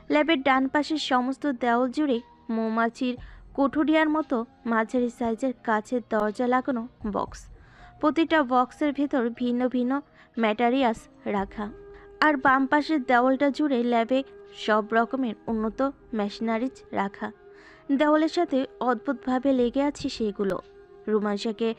ল্যাবের ডান পাশের সমস্ত দেওয়াল জুড়ে মৌমাছির কুঠুরিয়ার মতো মাঝারি সাইজের কাচের দরজা লাগানো বক্স। প্রতিটা বক্সের ভেতর ভিন্ন ভিন্ন ম্যাটেরিয়ালস রাখা। আর বাম পাশের দেওয়ালটা জুড়ে ল্যাবে সব রকমের উন্নত মেশিনারিজ রাখা। দেওয়ালের সাথে অদ্ভুতভাবে লেগে আছে সেগুলো। রুমাইশাকে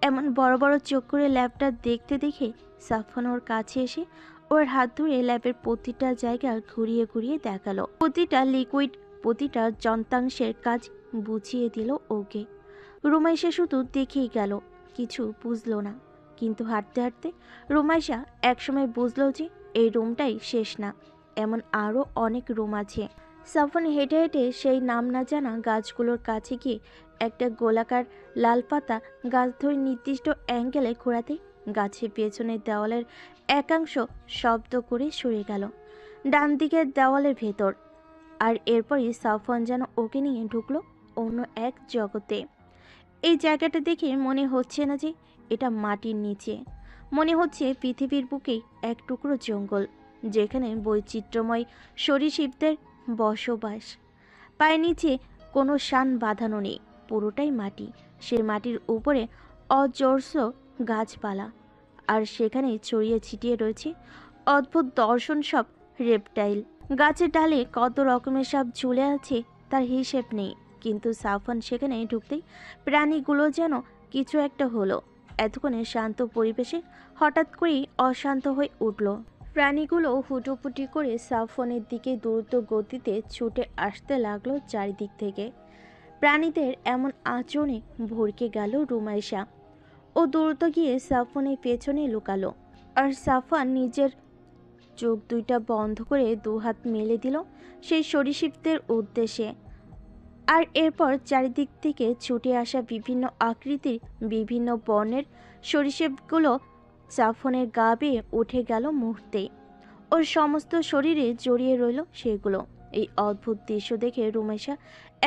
এমন বড় বড় চোখ করে ল্যাবটা দেখতে দেখে সাফওয়ান ওর কাছে এসে ওর হাত ধরে ল্যাবের প্রতিটা জায়গা ঘুরিয়ে ঘুরিয়ে দেখালো। প্রতিটা লিকুইড, প্রতিটা যন্ত্রাংশের কাজ বুঝিয়ে দিল ওকে। রুমাইশা শুধু দেখেই গেল, কিছু বুঝলো না। কিন্তু হাঁটতে হাঁটতে রুমাইশা একসময় বুঝলো যে এই রুমটাই শেষ না, এমন আরও অনেক রুম আছে। সাফওয়ান হেঁটে হেঁটে সেই নাম না জানা গাছগুলোর কাছে গিয়ে একটা গোলাকার লাল পাতা গাছ ধরে নির্দিষ্ট অ্যাঙ্গেলে ঘোরাতে গাছের পেছনের দেওয়ালের একাংশ শব্দ করে সরে গেল ডান দিকের দেওয়ালের ভেতর। আর এরপরই সাফওয়ান যেন ওকে নিয়ে ঢুকলো অন্য এক জগতে। এই জায়গাটা দেখে মনে হচ্ছে না যে এটা মাটির নিচে, মনে হচ্ছে পৃথিবীর বুকেই এক টুকরো জঙ্গল, যেখানে বৈচিত্র্যময় সরীসৃপদের বসবাস। পায়ের নিচে কোনো শান বাঁধানো নেই, পুরোটাই মাটি। সে মাটির উপরে অজস্র গাছপালা, আর সেখানে ছড়িয়ে ছিটিয়ে রয়েছে অদ্ভুত দর্শন সব রেপটাইল। গাছের ডালে কত রকমের সাপ ঝুলে আছে তার হিসেব নেই। কিন্তু সাফওয়ান সেখানে ঢুকতেই প্রাণীগুলো যেন কিছু একটা হলো। এতক্ষণে শান্ত পরিবেশে হঠাৎ করেই অশান্ত হয়ে উঠল। প্রাণীগুলো হুটোপুটি করে সাফওয়ানের দিকে দ্রুত গতিতে ছুটে আসতে লাগলো চারিদিক থেকে। প্রাণীদের এমন আচরণে ভরকে গেল রুমাইশা। ও দ্রুত গিয়ে সাফওয়ানের পেছনে লুকালো। আর সাফওয়ান নিজের চোখ দুইটা বন্ধ করে দুহাত মেলে দিল সেই সরীসৃপদের উদ্দেশ্যে। আর এরপর চারিদিক থেকে ছুটে আসা বিভিন্ন আকৃতির, বিভিন্ন বর্ণের সরীসৃপগুলো সাফওয়ানের গা বেয়ে উঠে গেল মুহূর্তেই। ওর সমস্ত শরীরে জড়িয়ে রইল সেগুলো। এই অদ্ভুত দৃশ্য দেখে রুমাইশা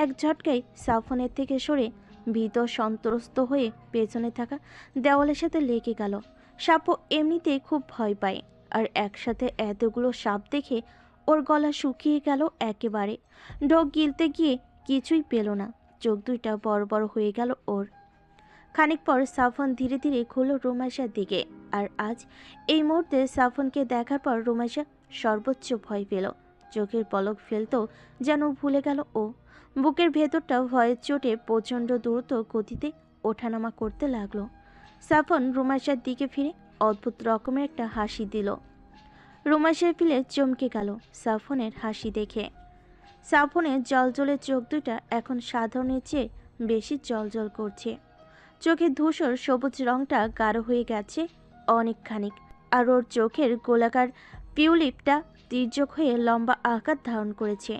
এক ঝটকায় সাফওয়ানের থেকে সরে ভীত সন্ত্রস্ত হয়ে পেছনে থাকা দেওয়ালের সাথে লেগে গেল। সাপও এমনিতেই খুব ভয় পায়, আর একসাথে এতগুলো সাপ দেখে ওর গলা শুকিয়ে গেল একেবারে। ঢোক গিলতে গিয়ে কিছুই পেল না, চোখ দুইটা বড় বড় হয়ে গেল ওর। খানিক পর সাফওয়ান ধীরে ধীরে ঘুরল রুমাইশার দিকে। আর আজ এই মুহূর্তে সাফওয়ানকে দেখার পর রুমাইশা সর্বোচ্চ ভয় পেল। চোখের পলক ফেলতেও যেন ভুলে গেল ও। বুকের ভেতরটা ভয়ের চোটে প্রচণ্ড দ্রুত গতিতে ওঠানামা করতে লাগলো। সাফওয়ান রুমাইশার দিকে ফিরে অদ্ভুত রকমের একটা হাসি দিল। রুমাইশার ফিলে চমকে গেল সাফওয়ানের হাসি দেখে। সাফওয়ানের জলজলে চোখ দুটা এখন সাধারণের চেয়ে বেশি জলজল করছে। চোখের ধূসর সবুজ রংটা গাঢ় হয়ে গেছে অনেকখানিক। আর ওর চোখের গোলাকার পিউলিপটা তির্যক হয়ে লম্বা আকার ধারণ করেছে।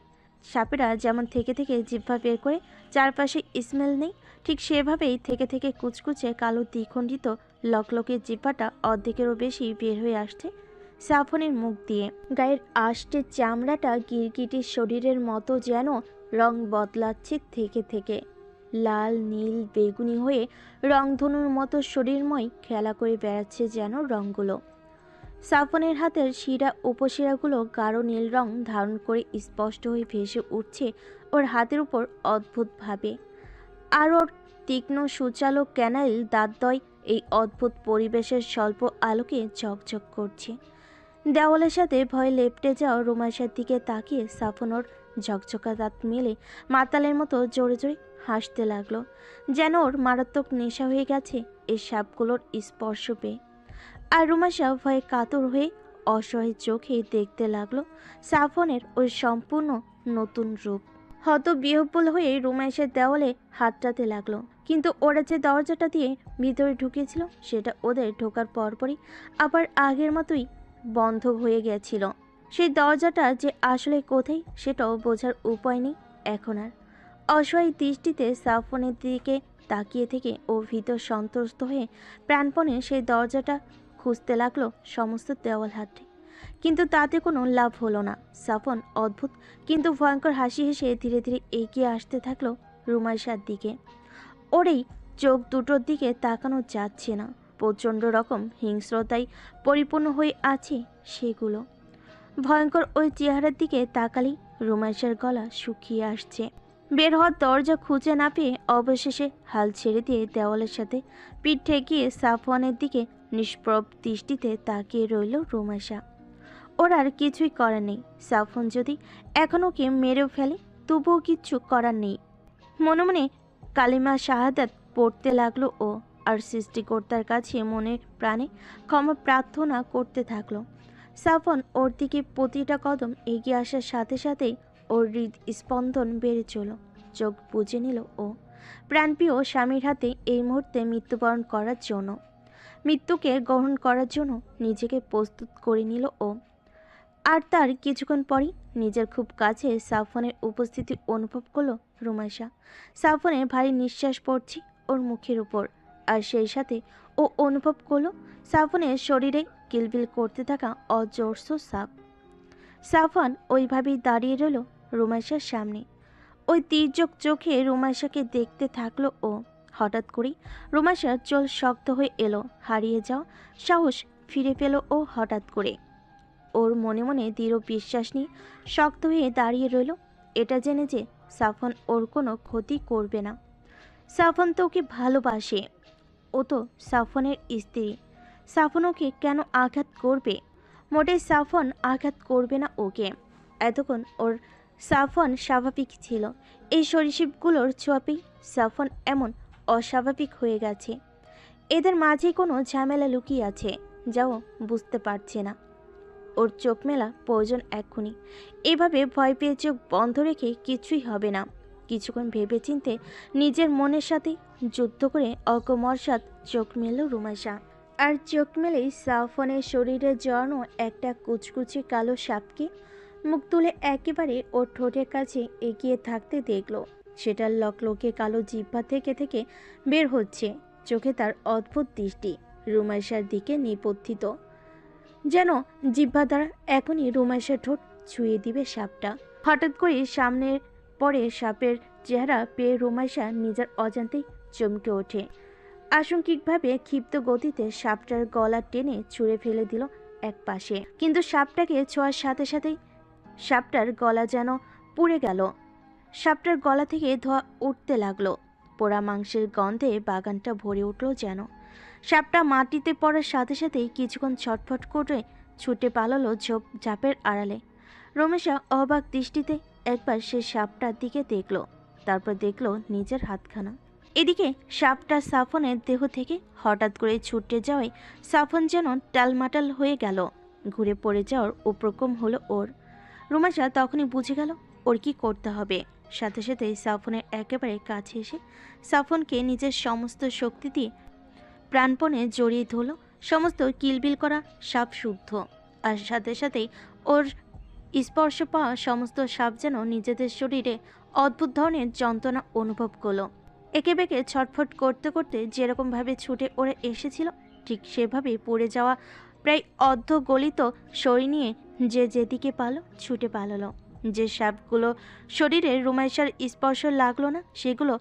সাপেরা যেমন থেকে থেকে জিহ্বা বের করে চারপাশে স্মেল নেই, ঠিক সেভাবেই থেকে থেকে কুচকুচে কালো দ্বিখণ্ডিত লকলকের জিহ্বাটা অর্ধেকেরও বেশি বের হয়ে আসছে সাফওয়ানের মুখ দিয়ে। গায়ের আষ্টের চামড়াটা গিরগিটির শরীরের মতো যেন রং বদলাচ্ছে থেকে থেকে। লাল, নীল, বেগুনি হয়ে রংধনুর মতো শরীরময় খেলা করে বেড়াচ্ছে যেন রঙগুলো। সাফওয়ানের হাতের শিরা উপশিরাগুলো গাঢ় নীল রং ধারণ করে স্পষ্ট হয়ে ভেসে উঠছে ওর হাতের উপর অদ্ভুতভাবে। আর ওর তীক্ষ্ণ সুচালো ক্যানাইল দাঁতদ্বয় এই অদ্ভুত পরিবেশের স্বল্প আলোকে ঝকঝক করছে। দেওয়ালের সাথে ভয়ে লেপটে যাওয়া রুমাইশার দিকে তাকিয়ে সাফওয়ান ওর ঝকঝকা দাঁত মেলে মাতালের মতো জোরে জোরে হাসতে লাগলো, যেন ওর মারাত্মক নেশা হয়ে গেছে এই সাপগুলোর স্পর্শ পেয়ে। আর রুমাইশা ভয়ে কাতর হয়ে অসহায় চোখে দেখতে লাগলো সাফওয়ানের ওই সম্পূর্ণ নতুন রূপ। হতবিহ্বল হয়ে রুমাইশার দেওয়ালে হাতটাতে লাগলো। কিন্তু ওরা যে দরজাটা দিয়ে ভিতরে ঢুকেছিল সেটা ওদের ঢোকার পরপরই আবার আগের মতোই বন্ধ হয়ে গেছিল। সেই দরজাটা যে আসলে কোথায় সেটাও বোঝার উপায় নেই এখন আর। অসহায় দৃষ্টিতে সাফওয়ানের দিকে তাকিয়ে থেকে ও ভীত সন্ত্রস্ত হয়ে প্রাণপণে সেই দরজাটা খুঁজতে লাগলো সমস্ত দেওয়াল হাতে। কিন্তু তাতে কোনো লাভ হলো না। সাফওয়ান অদ্ভুত কিন্তু ভয়ঙ্কর হাসি হেসে ধীরে ধীরে এগিয়ে আসতে থাকলো রুমাইশার দিকে। ওরেই চোখ দুটোর দিকে তাকানো যাচ্ছে না, প্রচণ্ড রকম হিংস্রতায় পরিপূর্ণ হয়ে আছে সেগুলো। ভয়ঙ্কর ওই চেহারার দিকে তাকালেই রুমাইশার গলা শুকিয়ে আসছে। বের হওয়ার দরজা খুঁজে না পেয়ে অবশেষে হাল ছেড়ে দিয়ে দেওয়ালের সাথে পিঠ ঠেকিয়ে সাফওয়ানের দিকে নিষ্প্রভ দৃষ্টিতে তাকিয়ে রইল রুমাইশা। ওর আর কিছুই করার নেই। সাফওয়ান যদি এখন ওকে মেরেও ফেলে তবুও কিচ্ছু করার নেই। মনে মনে কালিমা শাহাদাত পড়তে লাগলো ও, আর সৃষ্টিকর্তার কাছে মনে প্রাণে ক্ষমা প্রার্থনা করতে থাকলো। সাফওয়ান ওর দিকে প্রতিটা কদম এগিয়ে আসার সাথে সাথেই ওর হৃদস্পন্দন বেড়ে চলল। চোখ বুজে নিল ও, প্রাণপ্রিয় স্বামীর হাতে এই মুহূর্তে মৃত্যুবরণ করার জন্য, মৃত্যুকে গ্রহণ করার জন্য নিজেকে প্রস্তুত করে নিল ও। আর তার কিছুক্ষণ পরই নিজের খুব কাছে সাফওয়ানের উপস্থিতি অনুভব করলো রুমাইশা। সাফওয়ানের ভারী নিঃশ্বাস পড়ছে ওর মুখের উপর, আর সেই সাথে ও অনুভব করলো সাফওয়ানের শরীরে কিলবিল করতে থাকা অজস্র সাপ। সাফওয়ান ওইভাবেই দাঁড়িয়ে রইল রুমাইশার সামনে, ওই তীর্যক চোখে রুমাইশাকে দেখতে থাকলো ও। হঠাৎ করেই রুমাইশার চোখ শক্ত হয়ে এলো, হারিয়ে যাওয়া সাহস ফিরে পেল ও হঠাৎ করে। ওর মনে মনে দৃঢ় বিশ্বাস নিয়ে শক্ত হয়ে দাঁড়িয়ে রইল, এটা জেনে যে সাফওয়ান ওর কোনো ক্ষতি করবে না। সাফওয়ান তো ওকে ভালোবাসে, ও তো সাফওয়ানের স্ত্রী। সাফওয়ান ওকে কেন আঘাত করবে? মোটেই সাফওয়ান আঘাত করবে না ওকে। এতক্ষণ ওর সাফওয়ান স্বাভাবিক ছিল, এই সরীসৃপগুলোর ছোঁয়াপেই সাফওয়ান এমন অস্বাভাবিক হয়ে গেছে। এদের মাঝে কোনো ঝামেলা লুকিয়ে আছে, যাও বুঝতে পারছে না। ওর চোখ মেলা প্রয়োজন এক্ষুনি। এভাবে ভয় পেয়ে চোখ বন্ধ রেখে কিছুই হবে না। কিছুক্ষণ ভেবেচিন্তে নিজের মনের সাথে যুদ্ধ করে অকমর্ষাদ চোখ মেলল রুমাইশা। আর চোখ মেলেই সাফওয়ানের শরীরে জড়ানো একটা কুচকুচে কালো সাপকে মুখ তুলে একেবারে ওর ঠোঁটের কাছে এগিয়ে থাকতে দেখলো। সেটার লকলকে কালো জিহ্বা থেকে থেকে বের হচ্ছে। চোখে তার অদ্ভুত দৃষ্টি রুমাইশার দিকে নিবদ্ধিত, যেন জিহ্বা দ্বারা এখনই রুমাইশার ঠোঁট ছুঁয়ে দিবে সাপটা। হঠাৎ করে সামনের পরে সাপের চেহারা পেয়ে রুমাইশা নিজের অজান্তেই চমকে ওঠে। আশঙ্কিকভাবে ক্ষিপ্ত গতিতে সাপটার গলা টেনে ছুঁড়ে ফেলে দিল এক পাশে, কিন্তু সাপটাকে ছোঁয়ার সাথে সাথেই সাপটার গলা যেন পুড়ে গেল। সাপটার গলা থেকে ধোঁয়া উঠতে লাগলো, পোড়া মাংসের গন্ধে বাগানটা ভরে উঠল যেন। সাপটা মাটিতে পড়ার সাথে সাথেই কিছুক্ষণ ছটফট করে ছুটে পালালো ঝাপের আড়ালে। রমেশা অবাক দৃষ্টিতে একবার সে সাপটার দিকে দেখল, তারপর দেখল নিজের হাতখানা। এদিকে সাপটা সাফনের দেহ থেকে হঠাৎ করে ছুটে যাওয়ায় সাফন যেন টালমাটাল হয়ে গেল, ঘুরে পড়ে যাওয়ার উপক্রম হলো ওর। রুমাশা তখনই বুঝে গেল ওর কি করতে হবে। সাথে সাথে সাফনের একেবারে কাছে এসে সাফনকে নিজের সমস্ত শক্তি দিয়ে প্রাণপণে জড়িয়ে ধরল। সমস্ত কিলবিল করা সাপ শুদ্ধ, আর সাথে সাথেই ওর স্পর্শ পাওয়া সমস্ত সাপ যেন নিজেদের শরীরে অদ্ভুত ধরনের যন্ত্রণা অনুভব করলো। একে বেঁকে ছটফট করতে করতে যেরকমভাবে ছুটে ওরা এসেছিল ঠিক সেভাবে পড়ে যাওয়া প্রায় অর্ধগলিত শরীর নিয়ে যে যেদিকে পালো ছুটে পালালো। যে সাপগুলো শরীরে রুমাইশার স্পর্শ লাগলো না সেগুলো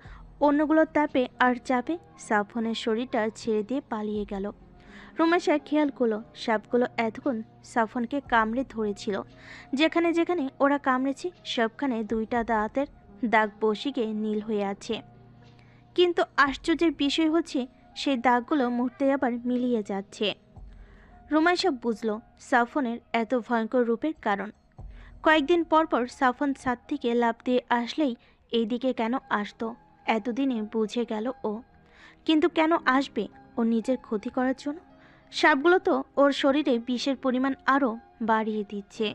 অন্যগুলোর তাপে আর চাপে সাফনের শরীরটা ছেড়ে দিয়ে পালিয়ে গেল। রুমাইশা খেয়াল করলো সাপগুলো এতক্ষণ সাফনকে কামড়ে ধরেছিল। যেখানে যেখানে ওরা কামড়েছে সবখানে দুইটা দাঁতের দাগ বসে গিয়ে নীল হয়ে আছে। কিন্তু আশ্চর্যের বিষয় হচ্ছে সেই দাগগুলো মুহূর্তে আবার মিলিয়ে যাচ্ছে। রুমাইশা বুঝল সাফনের এত ভয়ঙ্কর রূপের কারণ। কয়েকদিন পরপর সাফন ছাদ থেকে লাফ দিয়ে আসলেই এইদিকে কেন আসতো এতদিনে বুঝে গেল ও। কিন্তু কেন আসবে? ও নিজের ক্ষতি করার জন্য। সাপগুলো তো ওর শরীরে বিষের পরিমাণ আরও বাড়িয়ে দিচ্ছে,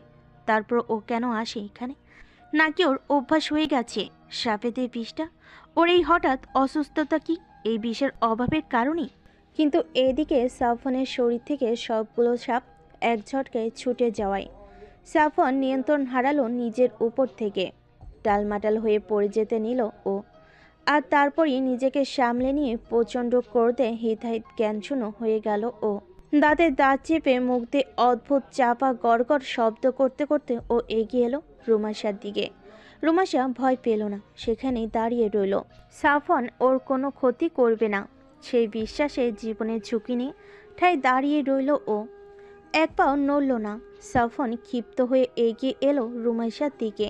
তারপর ও কেন আসে এখানে? নাকি ওর অভ্যাস হয়ে গেছে সাপেদের বিষটা? ওর এই হঠাৎ অসুস্থতা কি এই বিষের অভাবের কারণেই? কিন্তু এদিকে সাফনের শরীর থেকে সবগুলো সাপ এক ঝটকায় ছুটে যাওয়ায় সাফন নিয়ন্ত্রণ হারালো নিজের উপর থেকে। টালমাটাল হয়ে পড়ে যেতে নিল ও। আর তারপরই নিজেকে সামলে নিয়ে প্রচণ্ড ক্রোধে হিতাহিত জ্ঞানশূন্য হয়ে গেল ও। দাঁতে দাঁত চেপে মুখ দিয়ে অদ্ভুত চাপা গড়গড় শব্দ করতে করতে ও এগিয়ে এলো রুমাইশার দিকে। রুমাইশা ভয় পেল না, সেখানেই দাঁড়িয়ে রইল। সাফন ওর কোনো ক্ষতি করবে না সেই বিশ্বাসে জীবনের ঝুঁকি নিয়ে ঠায় দাঁড়িয়ে রইল ও। এক পাও নড়ল না। সাফন ক্ষিপ্ত হয়ে এগিয়ে এলো রুমাইশার দিকে।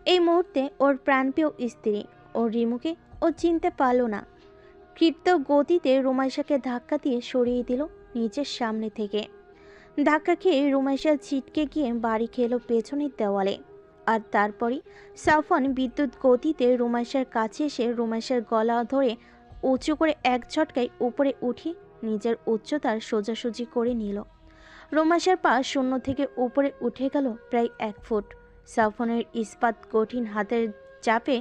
এই মুহূর্তে ওর প্রাণপ্রিয় স্ত্রী ও রিমুকে ও চিনতে পারল না। ক্ষিপ্ত গতিতে রুমাইশাকে ধাক্কা দিয়ে সরিয়ে দিল নিজের সামনে থেকে। ধাক্কা খেয়ে রুমাইশা ছিটকে গিয়ে বাড়ি খেলো পেছনের দেওয়ালে। আর তারপরই সাফন বিদ্যুৎ গতিতে রুমাইশার কাছে এসে রুমাইশার গলা ধরে উঁচু করে এক ঝটকায় উপরে উঠি নিজের উচ্চতার সোজাসুজি করে নিল। রুমাইশার পা শূন্য থেকে উপরে উঠে গেল প্রায় 1 ফুট। সাফনের ইস্পাত কঠিন হাতের চাপে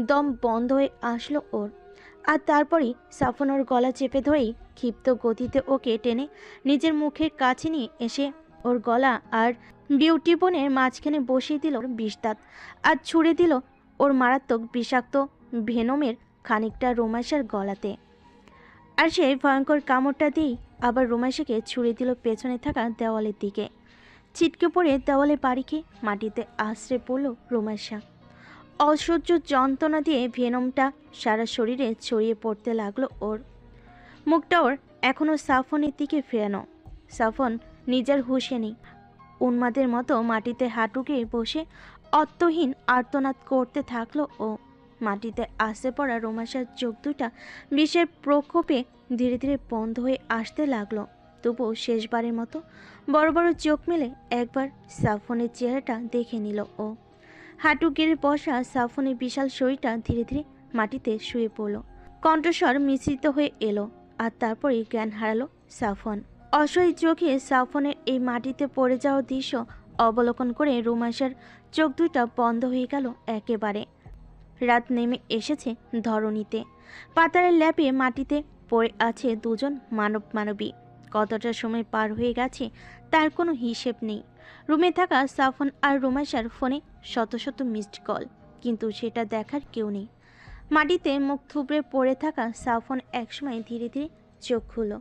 দম বন্ধ হয়ে আসলো ওর। আর তারপরই সাফনের গলা চেপে ধরেই ক্ষিপ্ত গতিতে ওকে টেনে নিজের মুখের কাছে নিয়ে এসে ওর গলা আর বিউটি বোনের মাঝখানে বসিয়ে দিল বিষদাঁত আর ছুঁড়ে দিল ওর মারাত্মক বিষাক্ত ভেনমের খানিকটা রুমাইশার গলাতে। আর সেই ভয়ঙ্কর কামড়টা দিয়েই আবার রুমাইশাকে ছুঁড়ে দিল পেছনে থাকা দেওয়ালের দিকে। ছিটকে পড়ে দেওয়ালে বাড়ি খেয়ে মাটিতে আশ্রে পড়ল রুমাইশা। অসহ্য যন্ত্রণা দিয়ে ভেনমটা সারা শরীরে ছড়িয়ে পড়তে লাগলো ওর। মুখটা ওর এখনও সাফনের দিকে ফেরানো। সাফন নিজের হুঁশে নেই। উন্মাদের মতো মাটিতে হাঁটুকে বসে অর্থহীন আর্তনাদ করতে থাকলো ও। মাটিতে আসে পড়া রুমাইশার চোখ দুটা বিষের প্রকোপে ধীরে ধীরে বন্ধ হয়ে আসতে লাগলো। তবুও শেষবারের মতো বড় বড় চোখ মেলে একবার সাফনের চেহারাটা দেখে নিল ও। হাঁটু গেড়ে বসা সাফনের বিশাল শরীরটা ধীরে ধীরে মাটিতে শুয়ে পড়ল। কণ্ঠস্বর মিশ্রিত হয়ে এলো। আর তারপরে জ্ঞান হারালো সাফন। অসহায় চোখে সাফনের এই মাটিতে পড়ে যাওয়ার দৃশ্য অবলোকন করে রুমাইশার চোখ দুটা বন্ধ হয়ে গেল একেবারে। রাত নেমে এসেছে ধরণীতে। পাতারের ল্যাপে মাটিতে পড়ে আছে দুজন মানবী। কতটা সময় পার হয়ে গেছে তার কোনো হিসেব নেই। রুমে থাকা সাফন আর রুমাইশার ফোনে শত শত মিসড কল, কিন্তু সেটা দেখার কেউ নেই। মাটিতে মুখ থুবড়ে পড়ে থাকা সাফন একসময় ধীরে ধীরে চোখ খুলল।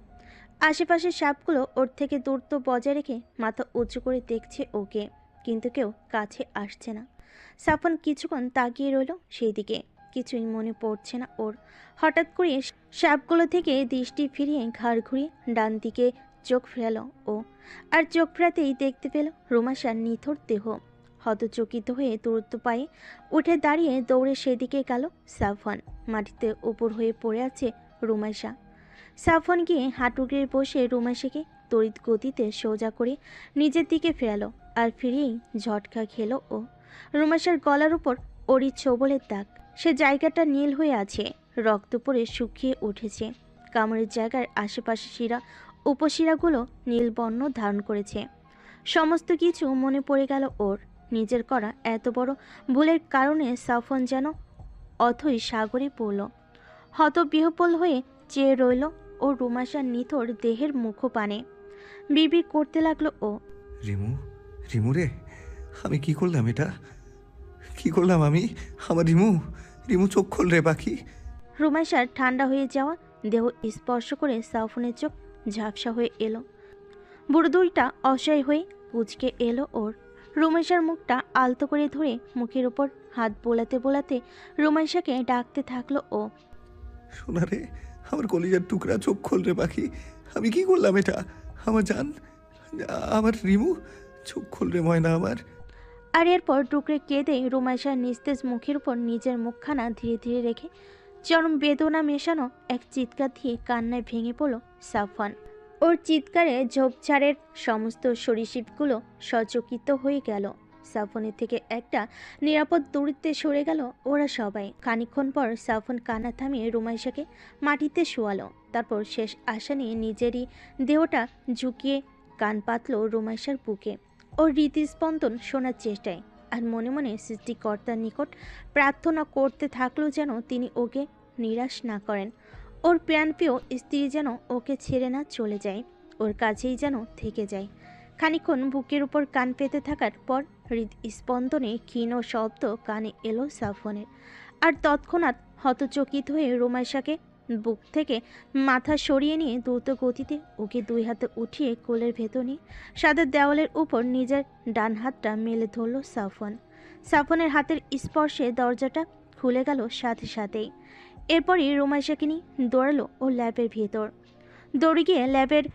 আশেপাশের সাপগুলো ওর থেকে দূরত্ব বজায় রেখে মাথা উঁচু করে দেখছে ওকে, কিন্তু কেউ কাছে আসছে না। সাফন কিছুক্ষণ তাকিয়ে রইল সেই দিকে। কিছুই মনে পড়ছে না ওর। হঠাৎ করে সাপগুলো থেকে দৃষ্টি ফিরিয়ে ঘাড় ঘুরিয়ে ডান দিকে চোখ ফেরালো ও। আর চোখ ফেরাতেই দেখতে পেল রুমাইশার নিথর দেহ। হতচকিত হয়ে দূরত্ব পায়ে উঠে দাঁড়িয়ে দৌড়ে সেদিকে গেল সাফন। মাটিতে উপর হয়ে পড়ে আছে রুমাইশা। সাফন গিয়ে হাঁটু গেড়ে বসে রুমাইশাকে তড়িৎ গতিতে সোজা করে নিজের দিকে ফেরালো। আর ফিরিয়েই ঝটকা খেলো ও। রুমাইশার গলার উপর ওরই ছোবলের দাগ। সে জায়গাটা নীল হয়ে আছে, রক্ত পড়ে শুকিয়ে উঠেছে। কামড়ের জায়গার আশেপাশে শিরা উপশিরাগুলো নীল বর্ণ ধারণ করেছে। সমস্ত কিছু মনে পড়ে গেল ওর। নিজের করা এত বড় ভুলের কারণে সাফন যেন অথই সাগরে পড়ল। হতবিহ্বল হয়ে চেয়ে রইল ও রুমাইশার নিথর দেহের মুখপানে। বিড়বিড় করতে লাগলো ও। রিমু, রিমু রে, আমি কি করলাম? এটা কি করলাম আমি? আমার রিমু, রিমু চোখ খোল রে পাখি। রুমাইশার ঠান্ডা হয়ে যাওয়া দেহ স্পর্শ করে সাফনের চোখ ঝাপসা হয়ে এলো। বুড়ো দুইটা অসহায় হয়ে কুঁচকে এলো ওর। রুমাইশার মুখটা আলতো করে ধরে মুখের ওপর হাত বোলাতে বোলাতে রুমাইশাকে ডাকতে থাকলো ও। সোনা রে, আমার কলিজার টুকরা, চোখ খোল রে পাখি। আমি কি করলাম এটা? আমার জান, আমার রিমু, চোখ খোল রে ময়না আমার। আর এরপর টুকরে কেঁদে রুমাইশার নিস্তেজ মুখের উপর নিজের মুখখানা ধীরে ধীরে রেখে চরম বেদনা মেশানো এক চিৎকার দিয়ে কান্নায় ভেঙে পড়ল সাফন। ওর চিৎকারে ঝোপঝাড়ের সমস্ত সরীসৃপগুলো সচকিত হয়ে গেল। সাফনের থেকে একটা নিরাপদ দূরত্বে সরে গেল ওরা সবাই। খানিকক্ষণ পর সাফন কান্না থামিয়ে রুমাইশাকে মাটিতে শোয়ালো। তারপর শেষ আশা নিয়ে নিজেরই দেহটা ঝুঁকিয়ে কান পাতল রুমাইশার বুকে। ওর হৃদস্পন্দন শোনার চেষ্টায়। আর মনে মনে সৃষ্টিকর্তার নিকট প্রার্থনা করতে থাকলো যেন তিনি ওকে নিরাশ না করেন। ওর প্রাণপ্রিয় স্ত্রী যেন ওকে ছেড়ে না চলে যায়, ওর কাছেই যেন থেকে যায়। খানিকক্ষণ বুকের উপর কান পেতে থাকার পর হৃদস্পন্দনে ক্ষীণ শব্দ কানে এলো সাফনের। আর তৎক্ষণাৎ হতচকিত হয়ে রুমাইশাকে বুক থেকে মাথা সরিয়ে নিয়ে দ্রুত গতিতে ওকে দুই হাতে উঠিয়ে কোলের ভেতর নিয়ে সাদা দেওয়ালের উপর নিজের ডান হাতটা মেলে ধরল সাফন। সাফনের হাতের স্পর্শে দরজাটা খুলে গেল সাথে সাথেই। এরপরই রুমাইশাকে নিয়ে দৌড়ালো ও ল্যাবের ভেতর। দৌড়ে গিয়ে ল্যাবের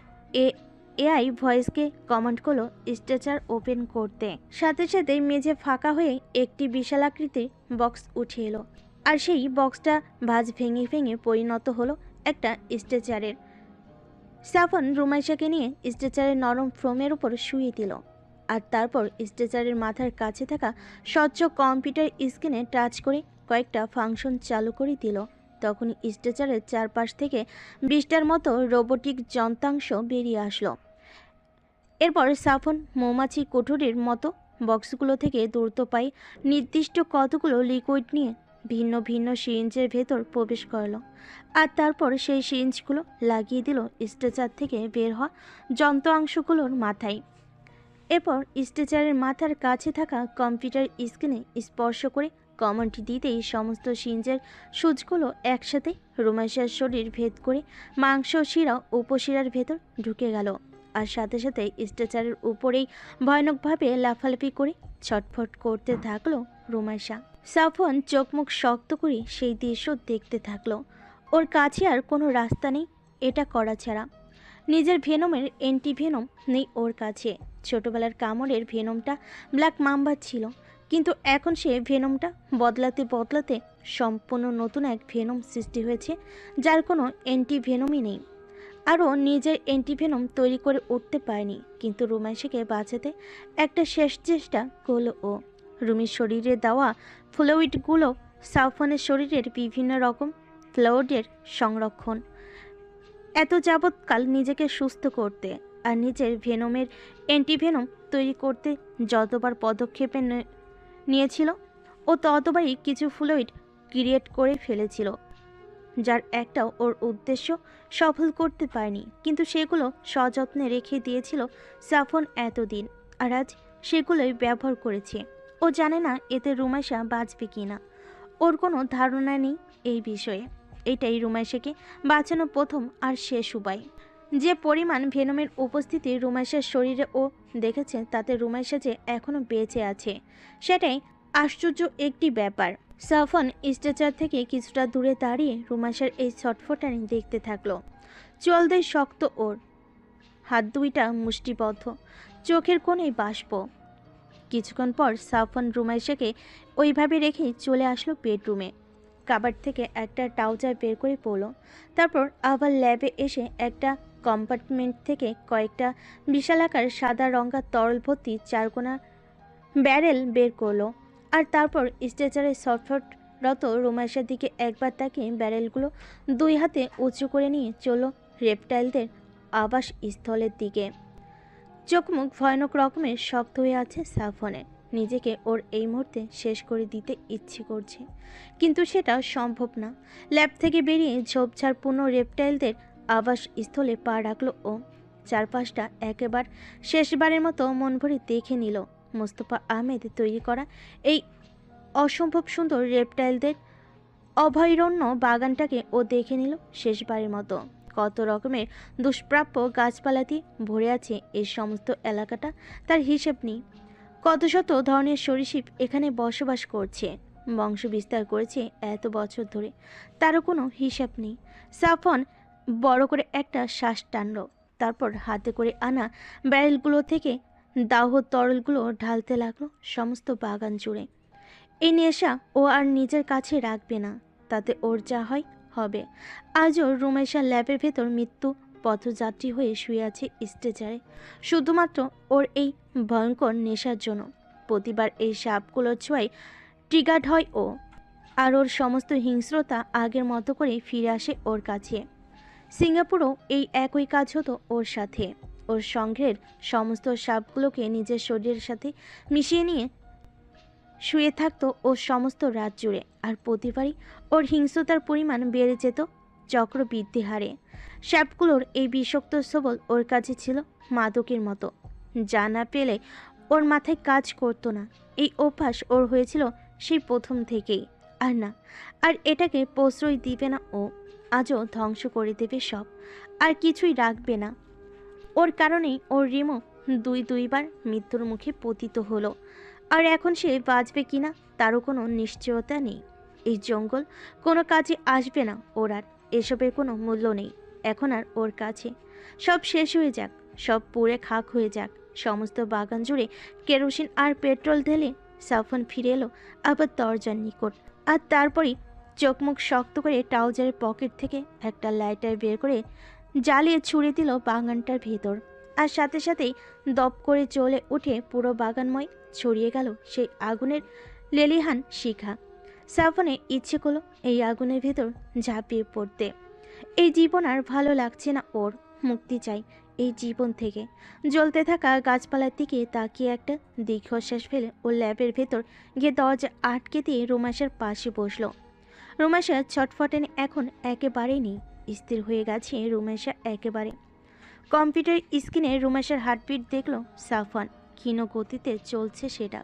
এআই ভয়েসকে কমান্ড করলো স্ট্রেচার ওপেন করতে। সাথে সাথে মেঝে ফাঁকা হয়ে একটি বিশালাকৃতির বক্স উঠে এলো, আর সেই বক্সটা ভাঁজ ভেঙে ভেঙে পরিণত হলো একটা স্ট্রেচারের। সাফন রুমাইশাকে নিয়ে স্ট্রেচারের নরম ফ্রোমের উপর শুয়ে দিল, আর তারপর স্ট্রেচারের মাথার কাছে থাকা স্বচ্ছ কম্পিউটার স্ক্রিনে টাচ করে কয়েকটা ফাংশন চালু করে দিল। তখন স্ট্রেচারের চারপাশ থেকে 20টার মতো রোবোটিক যন্ত্রাংশ বেরিয়ে আসলো। এরপর সাফন মৌমাছি কোঠরির মতো বক্সগুলো থেকে দ্রুত পায়ে নির্দিষ্ট কতগুলো লিকুইড নিয়ে ভিন্ন ভিন্ন সিরিঞ্জের ভেতর প্রবেশ করলো, আর তারপর সেই সিরিঞ্জগুলো লাগিয়ে দিল স্ট্রেচার থেকে বের হওয়া যন্ত্রাংশগুলোর মাথায়। এরপর স্ট্রেচারের মাথার কাছে থাকা কম্পিউটার স্ক্রিনে স্পর্শ করে কমান্ড দিতেই সমস্ত সিরিঞ্জের সুচগুলো একসাথে রুমাইশার শরীর ভেদ করে মাংস শিরা উপশিরার ভেতর ঢুকে গেল, আর সাথে সাথে স্ট্রেচারের উপরেই ভয়ানকভাবে লাফালাফি করে ছটফট করতে থাকলো রুমাইশা। সাফন চোখ মুখ শক্ত করে সেই দৃশ্য দেখতে থাকলো। ওর কাছে আর কোনো রাস্তা নেই এটা করা ছাড়া। নিজের ভেনমের অ্যান্টি ভেনম নেই ওর কাছে। ছোটবেলার কামড়ের ভেনমটা ব্ল্যাক মাম্বার ছিল, কিন্তু এখন সে ভেনমটা বদলাতে বদলাতে সম্পূর্ণ নতুন এক ভেনম সৃষ্টি হয়েছে, যার কোনো অ্যান্টি ভেনমই নেই। আরও নিজের অ্যান্টিভেনম তৈরি করে উঠতে পারেনি, কিন্তু রুমাইশাকে বাঁচাতে একটা শেষ চেষ্টা করল ও। রুমির শরীরে দেওয়া ফ্লুইডগুলো সাফনের শরীরের বিভিন্ন রকম ফ্লুইডের সংরক্ষণ, এত যাবৎকাল নিজেকে সুস্থ করতে আর নিজের ভেনমের অ্যান্টিভেনম তৈরি করতে যতবার পদক্ষেপে নিয়েছিল ও ততবারই কিছু ফ্লুইড ক্রিয়েট করে ফেলেছিল, যার একটাও ওর উদ্দেশ্য সফল করতে পারেনি। কিন্তু সেগুলো সযত্নে রেখে দিয়েছিল সাফন এতদিন, আর আজ সেগুলোই ব্যবহার করেছে। ও জানে না এতে রুমাইশা বাঁচবে কিনা, ওর কোনো ধারণা নেই এই বিষয়ে। এটাই রুমাইশাকে বাঁচানো প্রথম আর শেষ উপায়। যে পরিমাণ ভেনমের উপস্থিতি রুমাইশার শরীরে ও দেখেছে, তাতে রুমাইশা যে এখনও বেঁচে আছে সেটাই আশ্চর্য একটি ব্যাপার। সাফন স্ট্রেচার থেকে কিছুটা দূরে দাঁড়িয়ে রুমাইশার এই ছটফটানি দেখতে থাকলো। চোয়াল দেয় শক্ত ওর, হাত দুইটা মুষ্টিবদ্ধ, চোখের কোণে বাষ্প। কিছুক্ষণ পর সাফন রুমাইশাকে ওইভাবে রেখেই চলে আসলো বেডরুমে। কাবার্ড থেকে একটা ট্রাউজার বের করে পড়লো, তারপর আবার ল্যাবে এসে একটা কম্পার্টমেন্ট থেকে কয়েকটা বিশালাকার সাদা রঙা তরল ভর্তি চারকোনা ব্যারেল বের করলো, আর তারপর স্ট্রেচারে ছটফটরত রুমাইশার দিকে একবার তাকিয়ে ব্যারেলগুলো দুই হাতে উঁচু করে নিয়ে চলল রেপটাইলদের আবাস স্থলের দিকে। চোখ মুখ ভয়ানক রকমের শক্ত হয়ে আছে সাফনের। নিজেকে ওর এই মুহূর্তে শেষ করে দিতে ইচ্ছে করছে, কিন্তু সেটা সম্ভব না। ল্যাব থেকে বেরিয়ে ঝোপঝাড়পূর্ণ রেপটাইলদের আবাস স্থলে পা রাখলো ও। চারপাশটা একেবারে শেষবারের মতো মন ভরে দেখে নিল। মোস্তফা আহমেদ তৈরি করা এই অসম্ভব সুন্দর রেপটাইলদের অভয়ারণ্য বাগানটাকে ও দেখে নিল শেষবারের মতো। কত রকমের দুষ্প্রাপ্য গাছপালা দিয়ে ভরে আছে এই সমস্ত এলাকাটা, তার হিসেব নেই। কত শত ধরনের সরীসৃপ এখানে বসবাস করছে, বংশ বিস্তার করেছে এত বছর ধরে, তারও কোনো হিসাব নেই। সাফন বড় করে একটা শ্বাস টানল, তারপর হাতে করে আনা ব্যারেলগুলো থেকে দাহ তরলগুলো ঢালতে লাগলো সমস্ত বাগান জুড়ে। এই নেশা ও আর নিজের কাছে রাখবে না, তাতে ওর যা হয় হবে। আজও রুমাইশা ল্যাবের ভেতর মৃত্যু পথযাত্রী হয়ে শুয়ে আছে স্ট্রেচারে, শুধুমাত্র ওর এই ভয়ঙ্কর নেশার জন্য। প্রতিবার এই সাপগুলোর ছোঁয়ায় ট্রিগার্ড হয় ও, আর ওর সমস্ত হিংস্রতা আগের মতো করে ফিরে আসে ওর কাছে। সিঙ্গাপুরেও এই একই কাজ হতো ওর সাথে। ওর সংঘের সমস্ত সাপগুলোকে নিজের শরীরের সাথে মিশিয়ে নিয়ে শুয়ে থাকতো ও সমস্ত রাত জুড়ে, আর প্রতিবারই ওর হিংস্রতার পরিমাণ বেড়ে যেত চক্রবৃদ্ধি হারে। সাপগুলোর এই বিষাক্ত সবল ওর কাছে ছিল মাদকের মতো, যা না পেলে ওর মাথায় কাজ করতো না। এই অভ্যাস ওর হয়েছিল সেই প্রথম থেকেই। আর না, আর এটাকে প্রশ্রয় দিবে না ও। আজও ধ্বংস করে দেবে সব, আর কিছুই রাখবে না। ওর কারণেই ওর রিমো দুইবার মৃত্যুর মুখে পতিত হলো, আর এখন সে বাঁচবে কিনা তারও কোনো নিশ্চয়তা নেই। এই জঙ্গল কোনো কাজে আসবে না ওর, আর এসবের কোনো মূল্য নেই এখন আর ওর কাছে। সব শেষ হয়ে যাক, সব পুড়ে খাক হয়ে যাক। সমস্ত বাগান জুড়ে কেরোসিন আর পেট্রোল ঢেলে সাফন ফিরে এলো আবার দরজার নিকট। আর তারপরই চোখ মুখ শক্ত করে ট্রাউজারের পকেট থেকে একটা লাইটার বের করে জ্বালিয়ে ছুড়ে দিল বাগানটার ভেতর। আর সাথে সাথেই দপ করে জ্বলে উঠে পুরো বাগানময় ছড়িয়ে গেল সেই আগুনের লেলিহান শিখা। সাফনের ইচ্ছে করলো এই আগুনের ভেতর ঝাঁপিয়ে পড়তে। এই জীবন আর ভালো লাগছে না ওর, মুক্তি চাই এই জীবন থেকে। জ্বলতে থাকা গাছপালার দিকে তাকিয়ে একটা দীর্ঘশ্বাস ফেলে ও ল্যাবের ভেতর গিয়ে দরজা আটকে দিয়ে রুমাশার পাশে বসলো। রুমাশা ছটফটানি এখন একেবারেই নেই, স্থির হয়ে গেছে রুমাশা একেবারে। কম্পিউটার স্ক্রিনে রুমাশার হার্টবিট দেখলো সাফন, ক্ষীণ গতিতে চলছে সেটা।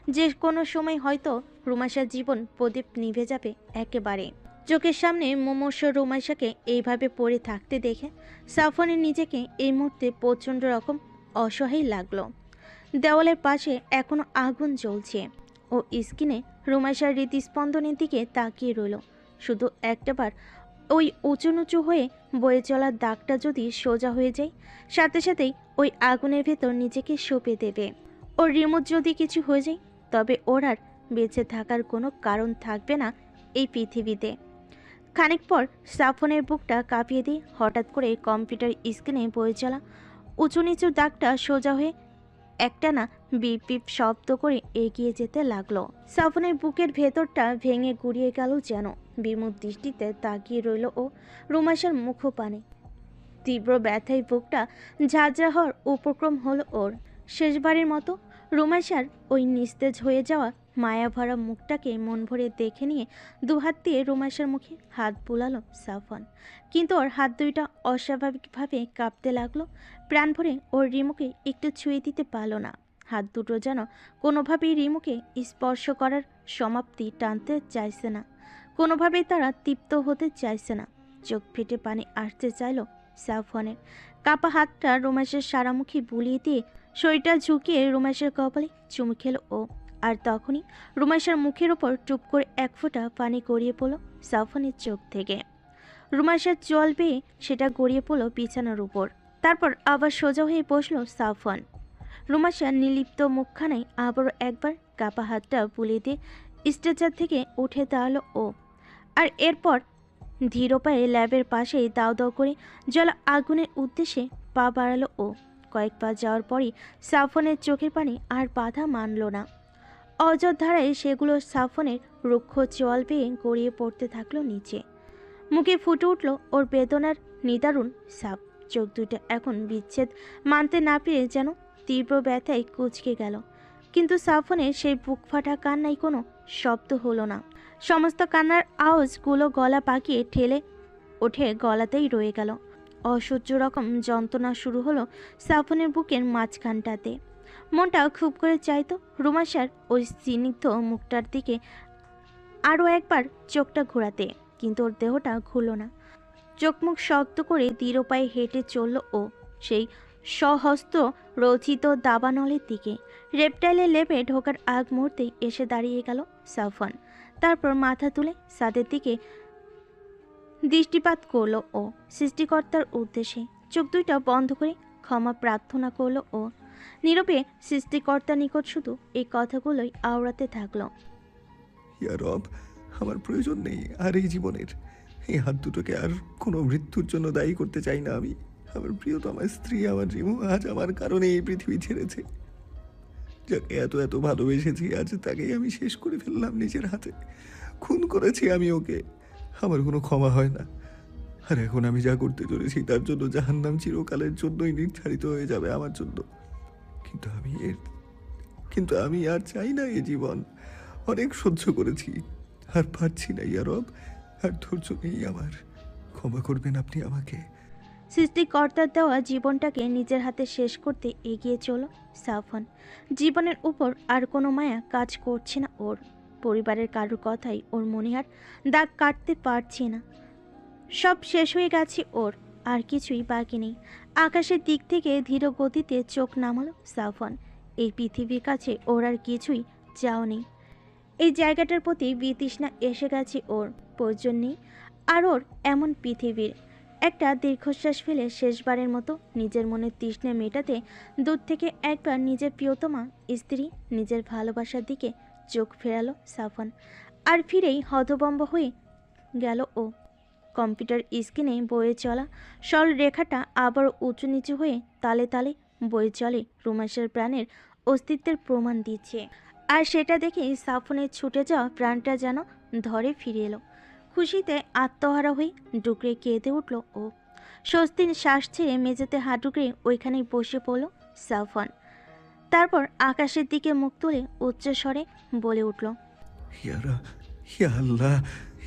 যে কোনো সময় হয়তো রুমাশার জীবন প্রদীপ নিভে যাবে একেবারে। চোখের সামনে মুমূর্ষ রুমাশাকে এইভাবে পড়ে থাকতে দেখে সাফনের নিজেকে এই মুহূর্তে প্রচণ্ড রকম অসহায় লাগলো। দেওয়ালের পাশে এখনো আগুন জ্বলছে ও স্ক্রিনে রুমাশার হৃদস্পন্দনের দিকে তাকিয়ে রইল। শুধু একটাবার ওই উঁচু নিচু হয়ে বয়ে চলার দাগটা যদি সোজা হয়ে যায়, সাথে সাথেই ওই আগুনের ভেতর নিজেকে সঁপে দেবে। ওর রিমোট যদি কিছু হয়ে যায়, তবে ওর আর বেঁচে থাকার কোনো কারণ থাকবে না এই পৃথিবীতে। খানিক পর সাফনের বুকটা কাঁপিয়ে দিয়ে হঠাৎ করে কম্পিউটার স্ক্রিনে বয়ে চলা উঁচু নিচু দাগটা সোজা হয়ে একটানা বিপ বিপ শব্দ করে এগিয়ে যেতে লাগলো। সাফনের বুকের ভেতরটা ভেঙে গুড়িয়ে গেল যেন। বিমুখ দৃষ্টিতে তাকিয়ে রইল ও রুমাশার মুখপানে। তীব্র ব্যথায় বুকটা ঝাঁঝরা হওয়ার উপক্রম হলো ওর। শেষবারের মতো রুমাশার ওই নিস্তেজ হয়ে যাওয়া মায়াভরা মুখটাকে মন ভরে দেখে নিয়ে দুহাত দিয়ে রুমাশার মুখে হাত বুলালো সাফন। কিন্তু ওর হাত দুইটা অস্বাভাবিকভাবে কাঁপতে লাগলো। প্রাণ ভরে ওর রিমুকে একটু ছুঁয়ে দিতে পারল না। হাত দুটো যেন কোনোভাবেই রিমুকে স্পর্শ করার সমাপ্তি টানতে চাইছে না, কোনোভাবেই তারা তৃপ্ত হতে চাইছে না। চোখ ফেটে পানি আসতে চাইল সাফনের। কাপা হাতটা রুমাশের সারামুখী বুলিয়ে দিয়ে শরীরটা ঝুঁকিয়ে রুমাশের কপালে চুমু খেল ও। আর তখনই রুমাশার মুখের ওপর টুপ করে এক ফোঁটা পানি গড়িয়ে পড়ল সাফনের চোখ থেকে। রুমাশার জল পেয়ে সেটা গড়িয়ে পড়ল বিছানার উপর। তারপর আবার সোজা হয়ে বসল সাফন। রুমাশার নির্লিপ্ত মুখখানায় আবারও একবার কাপা হাতটা বুলিয়ে দিয়ে স্ট্রেচার থেকে উঠে দাঁড়ালো ও। আর এরপর ধীর পায়ে ল্যাবের পাশেই দাও দাও করে জ্বলা আগুনের উদ্দেশ্যে পা বাড়ালো ও। কয়েক পা যাওয়ার পরই সাফনের চোখের পানি আর বাধা মানল না। অযোধ্যারায় সেগুলো সাফনের রুক্ষ চোয়াল পেয়ে গড়িয়ে পড়তে থাকলো নিচে। মুখে ফুটে উঠল ওর বেদনার নিদারুণ সাপ। চোখ দুটো এখন বিচ্ছেদ মানতে না পেরে যেন তীব্র ব্যথায় কুঁচকে গেল। কিন্তু সাফনের সেই বুক ফাটা কান্নায় কোনো শব্দ হলো না। সমস্ত কান্নার আওয়াজগুলো গলা পাকিয়ে ঠেলে ওঠে গলাতেই রয়ে গেল। অসহ্য রকম যন্ত্রণা শুরু হলো সাফনের বুকের মাঝখানটাতে। মনটা খুব করে চাইতো রুমাশার ওই স্নিগ্ধ মুখটার দিকে আরও একবার চোখটা ঘোরাতে, কিন্তু ওর দেহটা ঘুরল না। চোখ মুখ শক্ত করে দৃঢ় পায়ে হেঁটে চলল ও সেই সহস্ত রচিত দাবানলের দিকে। রেপটাইলের লেপে ঢোকার আগ মুহূর্তেই এসে দাঁড়িয়ে গেল সাফন। তারপর মাথা তুলে ছাদের দিকে দৃষ্টিপাত করলো ও সৃষ্টিকর্তার উদ্দেশ্যে। চোখ দুইটা বন্ধ করে ক্ষমা প্রার্থনা করলো ও। নীরবে সৃষ্টিকর্তার নিকট শুধু এই কথাগুলোই আওড়াতে থাকলো। ইয়া রব, আমার প্রয়োজন নেই আর এই জীবনের। এই হাত দুটোকে আর কোনো মৃত্যুর জন্য দায়ী করতে চাই না আমি। আমার প্রিয়তমা স্ত্রী, আমার রিমু আজ আমার কারণে এই পৃথিবী ছেড়েছে। যাকে এত এত ভালোবেসেছি, আজ তাকেই আমি শেষ করে ফেললাম নিজের হাতে। খুন করেছি আমি ওকে, আমার কোনো ক্ষমা হয় না। আর এখন আমি যা করতে চলেছি তার জন্য জাহান্নাম চিরকালের জন্যই নির্ধারিত হয়ে যাবে আমার জন্য। কিন্তু আমি আর চাই না এ জীবন। অনেক সহ্য করেছি, আর পারছি না ইয়া রব, আর ধৈর্য নেই আমার। ক্ষমা করবেন আপনি আমাকে। সৃষ্টিকর্তার দেওয়া জীবনটাকে নিজের হাতে শেষ করতে এগিয়ে চল সাফন। জীবনের উপর আর কোনো মায়া কাজ করছে না ওর। পরিবারের কারোর কথাই ওর মনে আর দাগ কাটতে পারছে না। সব শেষ হয়ে গেছে ওর, আর কিছুই বাকি নেই। আকাশের দিক থেকে ধীর গতিতে চোখ নামালো সাফন। এই পৃথিবীর কাছে ওর আর কিছুই চাও নেই। এই জায়গাটার প্রতি বিতৃষ্ণা এসে গেছে ওর। প্রয়োজন নেই আর ওর এমন পৃথিবীর। একটা দীর্ঘশ্বাস ফেলে শেষবারের মতো নিজের মনের তৃষ্ণা মেটাতে দূর থেকে একবার নিজের প্রিয়তমা স্ত্রী নিজের ভালোবাসার দিকে চোখ ফেরালো সাফন। আর ফিরেই হতভম্ব হয়ে গেল ও। কম্পিউটার স্ক্রিনে বয়ে চলা সরল রেখাটা আবার উঁচু নিচু হয়ে তালে তালে বয়ে চলে রোমান্সের প্রাণের অস্তিত্বের প্রমাণ দিচ্ছে। আর সেটা দেখেই সাফনের ছুটে যাওয়া প্রাণটা যেন ধরে ফিরে এলো। খুশিতে আত্মহারা হয়ে ডুকরে কেঁদে উঠল ও। স্বস্তির শ্বাস ছেড়ে মেঝেতে হাত ডুকরে ওইখানেই বসে পড়ল সাফন। তারপর আকাশের দিকে মুখ তুলে উচ্চস্বরে বলে উঠল, ইয়ারা, ইয়া আল্লাহ,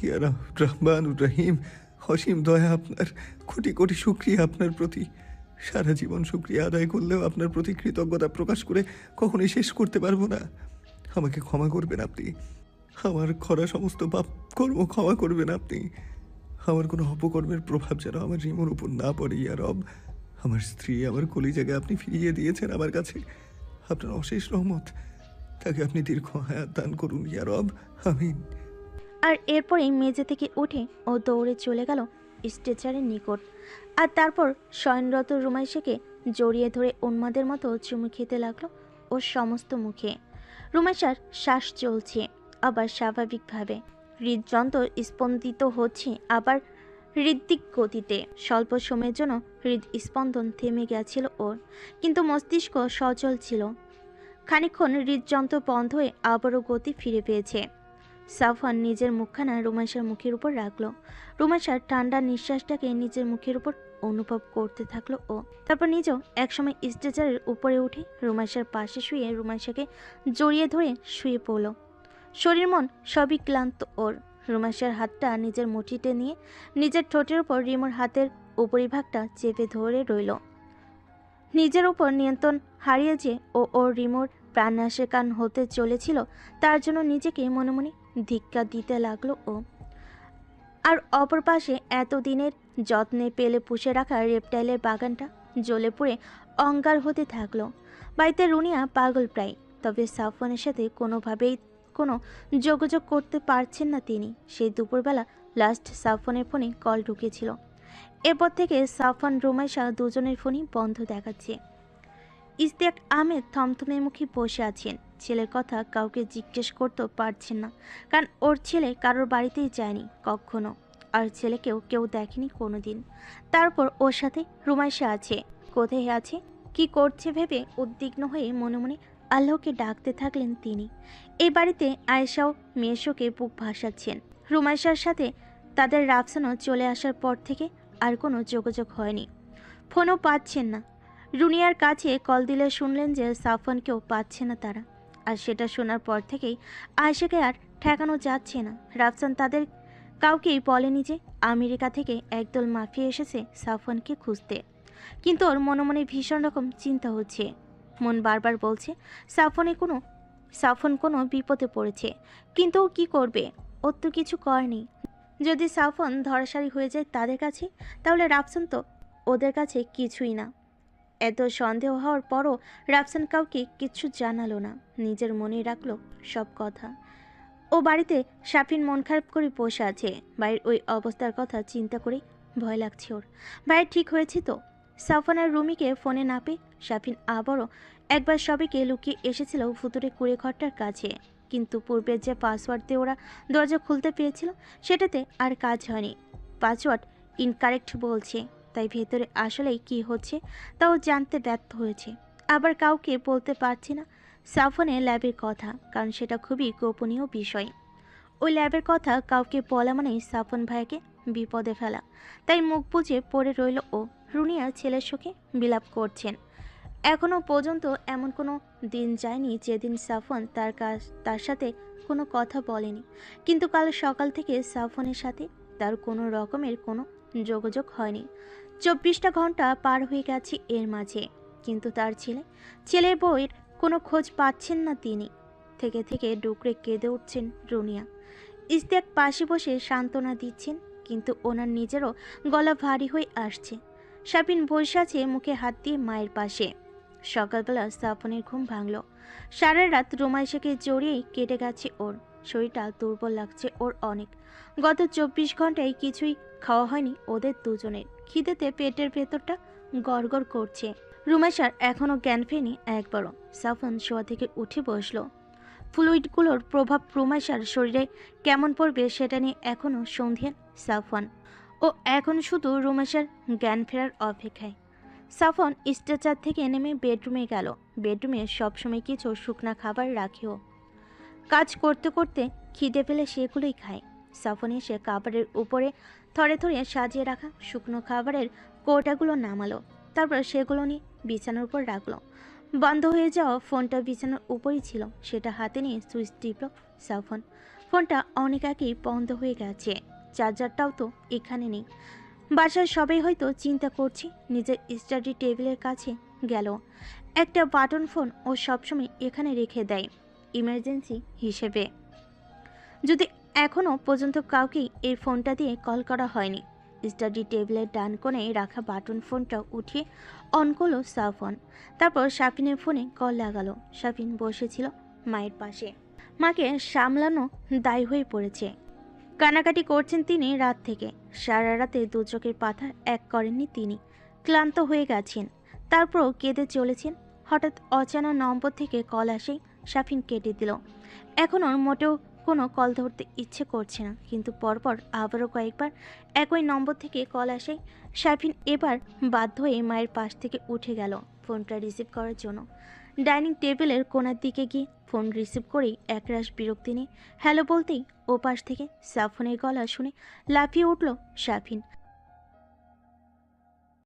ইয়া রহমানুর রহিম, অসীম দয়া আপনার, কোটি কোটি শুকরিয়া আপনার প্রতি। সারা জীবন শুকরিয়া আদায় করলেও আপনার প্রতি কৃতজ্ঞতা প্রকাশ করে কখনোই শেষ করতে পারবো না। আমাকে ক্ষমা করবেন আপনি, আমার করা সমস্ত পাপ কর্ম ক্ষমা করবেন আপনি। আমার কোনো অপকর্মের প্রভাব যেন আমার রিমোর উপর না পড়ে ইয়া রব। আমার স্ত্রী, আমার কলিজাকে আপনি ফিরিয়ে দিয়েছেন আমার কাছে, আপনার অশেষ রহমত, তাকে আপনি দীর্ঘ হায়াত দান করুন ইয়া রব, আমিন। আর এরপরেই মেঝে থেকে উঠে ও দৌড়ে চলে গেল স্ট্রেচারের নিকট। আর তারপর শয়নরত রুমাইশাকে জড়িয়ে ধরে উন্মাদের মতো চুমু খেতে লাগলো ওর সমস্ত মুখে। রুমাইশার শ্বাস চলছে আবার স্বাভাবিকভাবে, হৃদযন্ত্র স্পন্দিত হচ্ছে আবার হৃদ্দিক গতিতে। স্বল্প সময়ের জন্য হৃদস্পন্দন থেমে গেছিল ওর, কিন্তু মস্তিষ্ক সচল ছিল। খানিকক্ষণ হৃদযন্ত্র বন্ধ হয়ে আবারও গতি ফিরে পেয়েছে। সাফওয়ান নিজের মুখখানা রুমাইশার মুখের উপর রাখলো। রুমাইশার ঠান্ডা নিঃশ্বাসটাকে নিজের মুখের উপর অনুভব করতে থাকলো ও। তারপর নিজেও একসময় স্ট্রেচারের উপরে উঠে রুমাইশার পাশে শুয়ে রুমাইশাকে জড়িয়ে ধরে শুয়ে পড়ল। শরীর মন সবই ক্লান্ত ওর। রুমাইশার হাতটা নিজের মুঠিতে নিয়ে নিজের ঠোঁটের উপর রিমোর হাতের উপরিভাগটা চেপে ধরে রইল। নিজের উপর নিয়ন্ত্রণ হারিয়ে যে ও ওর রিমোর প্রাণনাশের কান হতে চলেছিল, তার জন্য নিজেকে মনে মনে ধিক্কার দিতে লাগলো ও। আর অপর পাশে এতদিনের যত্নে পেলে পুষে রাখা রেপটাইলের বাগানটা জ্বলে পুড়ে অঙ্গার হতে থাকলো। বাড়িতে রুনিয়া পাগল প্রায়, তবে সাফওয়ানের সাথে কোনোভাবেই কোনো যোগাযোগ করতে পারছেন না তিনি। সেই দুপুরবেলা লাস্ট সাফওয়ানের ফোনে কল ঢুকেছিল। এরপর থেকে সাফওয়ান রুমাইশা দুজনের ফোনই বন্ধ দেখাচ্ছে। ইশতিয়াক আহমেদ থমথমে মুখে বসে আছেন। ছেলের কথা কাউকে জিজ্ঞেস করতেও পারছেন না, কারণ ওর ছেলে কারোর বাড়িতেই যায়নি কখনো, আর ছেলেকেও কেউ দেখেনি কোনোদিন। তারপর ওর সাথে রুমাইশা আছে, কোথায় আছে, কি করছে ভেবে উদ্বিগ্ন হয়ে মনে মনে আল্লাহকে ডাকতে থাকলেন তিনি। এই বাড়িতে আয়েশাও মেয়েশোকে বুক ভাসাচ্ছেন। রুমাইশার সাথে তাদের রাফসানও চলে আসার পর থেকে আর কোনো যোগাযোগ হয়নি, ফোনও পাচ্ছেন না। রুনিয়ার কাছে কল দিলে শুনলেন যে সাফওয়ানকেও পাচ্ছে না তারা। আর সেটা শোনার পর থেকেই আয়েশাকে আর ঠেকানো যাচ্ছে না। রাফসান তাদের কাউকেই বলেনি যে আমেরিকা থেকে একদল মাফিয়া এসেছে সাফওয়ানকে খুঁজতে, কিন্তু ওর মনে মনে ভীষণ রকম চিন্তা হচ্ছে। মন বারবার বলছে সাফওয়ান কোনো বিপদে পড়েছে, কিন্তু ও কী করবে? ওর তো কিছু করেনি। যদি সাফওয়ান ধরাশায়ী হয়ে যায় তাদের কাছে, তাহলে রাফসান তো ওদের কাছে কিছুই না। এত সন্দেহ হওয়ার পরও রাফসান কাউকে কিচ্ছু জানালো না, নিজের মনে রাখলো সব কথা। ও বাড়িতে শাফিন মন খারাপ করে বসে আছে। ভাইয়ের ওই অবস্থার কথা চিন্তা করে ভয় লাগছে ওর। ভাইয়ের ঠিক হয়েছে তো? সাফওয়ান আর রুমিকে ফোনে না পেয়ে শাফিন আবারও একবার সবাইকে লুকিয়ে এসেছিল ভুতুরে কুড়ে ঘরটার কাছে, কিন্তু পূর্বের যে পাসওয়ার্ড দিয়ে ওরা দরজা খুলতে পেরেছিল সেটাতে আর কাজ হয়নি। পাসওয়ার্ড ইনকারেক্ট বলছে, তাই ভেতরে আসলেই কি হচ্ছে তাও জানতে ব্যর্থ হয়েছে। আবার কাউকে বলতে পারছি না সাফওয়ানের ল্যাবের কথা, কারণ সেটা খুবই গোপনীয় বিষয়। ওই ল্যাবের কথা কাউকে বলা মানেই সাফওয়ান ভাইকে বিপদে ফেলা, তাই মুখ বুজে পড়ে রইল ও। রুনিয়া ছেলের শোকে বিলাপ করছেন। এখনও পর্যন্ত এমন কোনো দিন যায়নি যেদিন সাফওয়ান তার সাথে কোনো কথা বলেনি, কিন্তু কাল সকাল থেকে সাফওয়ানের সাথে তার কোনো রকমের কোনো যোগাযোগ হয়নি। 24টা ঘন্টা পার হয়ে গেছে এর মাঝে, কিন্তু তার ছেলের বউয়ের কোনো খোঁজ পাচ্ছেন না তিনি। থেকে থেকে ডুকরে কেঁদে উঠছেন রুনিয়া। ইশতিয়াক পাশে বসে সান্ত্বনা দিচ্ছেন, কিন্তু ওনার নিজেরও গলা ভারী হয়ে আসছে। শাফিন বসে আছে মুখে হাত দিয়ে মায়ের পাশে। সকালবেলা সাফওয়ানের ঘুম ভাঙল। সারা রাত রুমাইশাকে জড়িয়েই কেটে গেছে ওর। শরীরটা দুর্বল লাগছে ওর অনেক। গত 24 ঘন্টায় কিছুই খাওয়া হয়নি ওদের দুজনের, খিদেতে পেটের ভেতরটা গড়গড় করছে। রুমেশার এখনো জ্ঞান ফেরেনি একবারও। সাফন শোয়া থেকে উঠে বসলো। ফ্লুইডগুলোর প্রভাব রুমেশার শরীরে কেমন পড়বে সেটা নিয়ে এখনো সন্ধিহান সাফন। ও এখন শুধু রুমেশার জ্ঞান ফেরার অপেক্ষায়। সাফন স্ট্রেচার থেকে নেমে বেডরুমে গেল। বেডরুমে সবসময় কিছু শুকনা খাবার রাখেও। কাজ করতে করতে খিদে পেলে সেগুলোই খায়। সাফন এসে খাবারের উপরে থরে থরে সাজিয়ে রাখা শুকনো খাবারের কৌটাগুলো নামালো। তারপর সেগুলো নিয়ে বিছানার উপর রাখলো। বন্ধ হয়ে যাওয়া ফোনটা বিছানার উপরই ছিল। সেটা হাতে নিয়ে সুইচ টিপল সাফন। ফোনটা অনেক আগেই বন্ধ হয়ে গেছে। চার্জারটাও তো এখানে নেই। বাসার সবাই হয়তো চিন্তা করছে। নিজের স্টাডি টেবিলের কাছে গেল। একটা বাটন ফোন ও সবসময় এখানে রেখে দেয় ইমার্জেন্সি হিসেবে। যদি এখনও পর্যন্ত কাউকেই এই ফোনটা দিয়ে কল করা হয়নি। স্টাডি টেবিলের ডান কোণে রাখা বাটন ফোনটা উঠিয়ে অন করলো সাফন। তারপর শাফিনের ফোনে কল লাগালো। শাফিন বসেছিল মায়ের পাশে। মাকে সামলানো দায় হয়ে পড়েছে। কানাকাটি করছেন তিনি রাত থেকে। সারা রাতে দু চোখের পাতা এক করেননি তিনি। ক্লান্ত হয়ে গেছেন। তারপরও কেঁদে চলেছেন। হঠাৎ অজানা নম্বর থেকে কল আসেই শাফিন কেটে দিল। এখন ওর মোটেও কোনো কল ধরতে ইচ্ছে করছে না, কিন্তু পরপর আবারও কয়েকবার একই নম্বর থেকে কল আসে। শাফিন এবার বাধ্য হয়ে মায়ের পাশ থেকে উঠে গেল ফোনটা রিসিভ করার জন্য। ডাইনিং টেবিলের কোণার দিকে গিয়ে ফোন রিসিভ করেই একরাশ বিরক্তি নিয়ে হ্যালো বলতেই ওপাশ থেকে সাফনের গলা শুনে লাফিয়ে উঠল শাফিন।